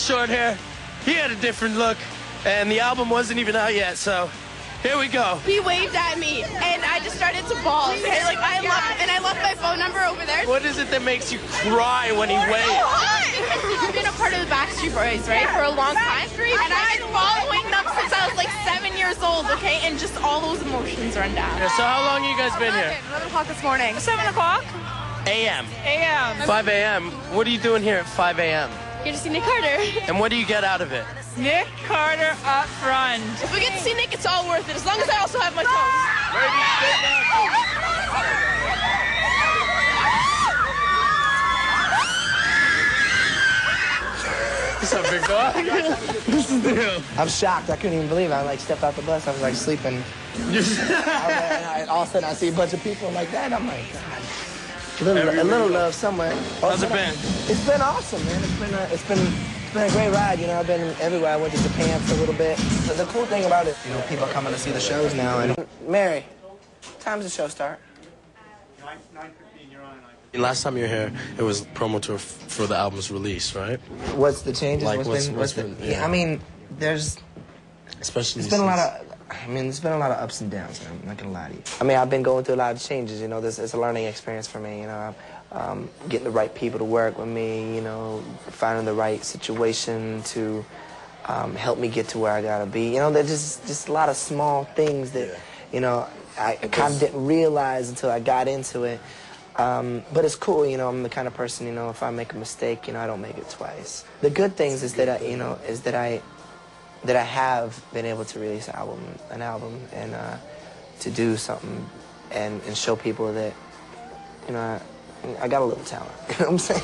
short hair. He had a different look, and the album wasn't even out yet, so here we go. He waved at me, and I just started to bawl. And I left my phone number over there. What is it that makes you cry when he waves? I've been a part of the Backstreet Boys, right, for a long time, and I've been following them since I was like 7 years old, okay, and just all those emotions run down. Yeah, so how long have you guys been here? 11 o'clock this morning. 7 o'clock? A.M. A.M. 5 a.m. What are you doing here at 5 a.m.? Get to see Nick Carter. And what do you get out of it? Nick Carter up front. If we get to see Nick, it's all worth it, as long as I also have my What's up, big dog? This is the deal. I'm shocked. I couldn't even believe it. I like stepped out the bus. I was like sleeping. And all of a sudden I see a bunch of people like that. I'm like, God. A little love somewhere. How's it been? It's been awesome, man. It's been a great ride. You know, I've been everywhere. I went to Japan for a little bit. The cool thing about it, you know, people are coming to see the shows now. And Mary, what time's the show start? 9:15. You're on. Last time you were here, it was promo tour for the album's release, right? What's the changes? Like, what's been? Yeah. I mean, especially there's been a lot of ups and downs. I'm not gonna lie to you. I mean, I've been going through a lot of changes. You know, it's a learning experience for me. You know, getting the right people to work with me. You know, finding the right situation to help me get to where I gotta be. You know, there's just a lot of small things that you know I kind of didn't realize until I got into it. But it's cool, you know. I'm the kind of person, you know, if I make a mistake, you know, I don't make it twice. The good things is that I have been able to release an album, and to do something and show people that, you know, I got a little talent. You know what I'm saying?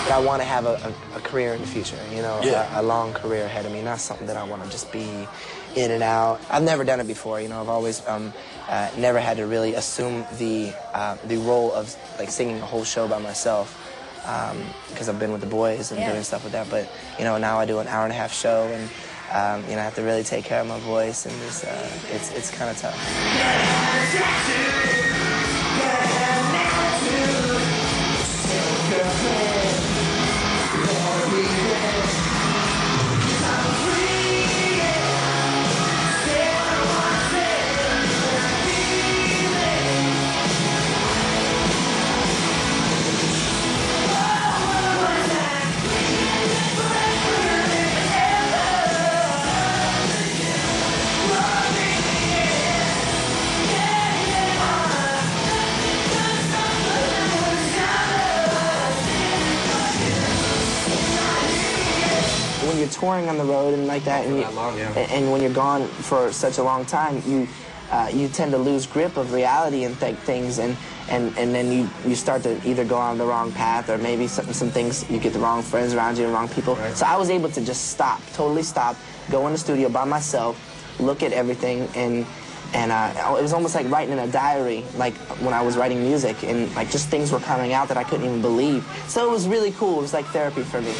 But I want to have a career in the future, you know, a long career ahead of me, not something that I want to just be in and out. I've never done it before, you know. I've always never had to really assume the role of like singing a whole show by myself, because I've been with the boys and doing stuff with that. But you know, now I do an hour-and-a-half show, and you know, I have to really take care of my voice, and it's kind of tough. When you're touring on the road and like that, and when you're gone for such a long time, you tend to lose grip of reality and things, and then you start to either go on the wrong path, or maybe some things, you get the wrong friends around you and wrong people. Right. So I was able to just totally stop, go in the studio by myself, look at everything, and it was almost like writing in a diary, like when I was writing music, and like just things were coming out that I couldn't even believe. So it was really cool. It was like therapy for me.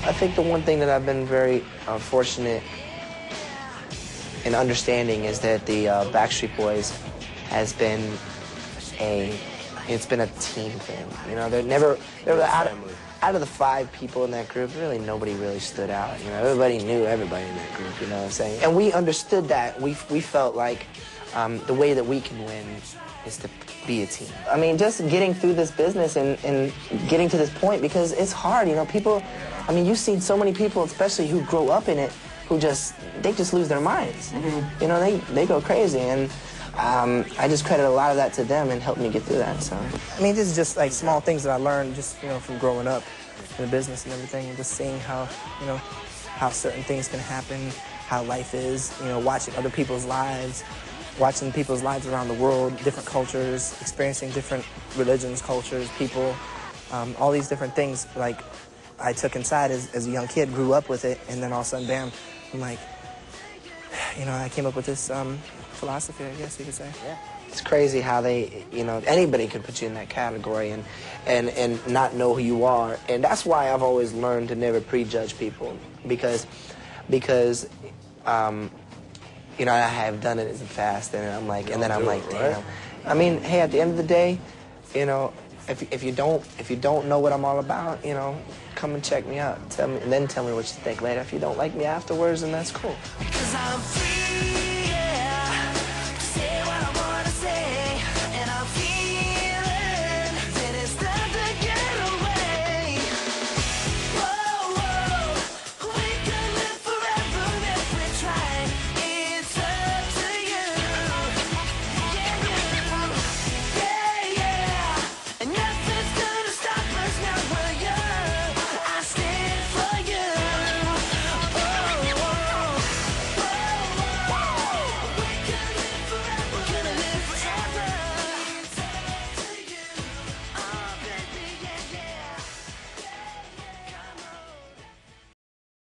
I think the one thing that I've been very fortunate in understanding is that the Backstreet Boys has been it's been a team thing. You know, out of the 5 people in that group, really nobody really stood out. You know, everybody knew everybody in that group. You know what I'm saying? And we understood that. We felt like the way that we can win is to be a team. I mean, just getting through this business and getting to this point, because it's hard. You know, people. I mean, you've seen so many people, especially who grow up in it, who just lose their minds. Mm-hmm. You know, they go crazy, and I just credit a lot of that to them and helped me get through that. So, I mean, this is just like small things that I learned just, you know, from growing up in the business and everything, and just seeing how, you know, how certain things can happen, how life is, you know, watching other people's lives, watching people's lives around the world, different cultures, experiencing different religions, cultures, people. all these different things, like, I took inside as a young kid, grew up with it, and then all of a sudden, bam, I'm like, you know, I came up with this philosophy, I guess you could say. Yeah. It's crazy how they, you know, anybody could put you in that category and not know who you are. And that's why I've always learned to never prejudge people, because you know, I have done it in the past, and I'm like, and then I'm like, damn. I mean, hey, at the end of the day, you know, if you don't know what I'm all about, you know, come and check me out. Tell me, and then tell me what you think later. If you don't like me afterwards, then that's cool. 'Cause I'm free.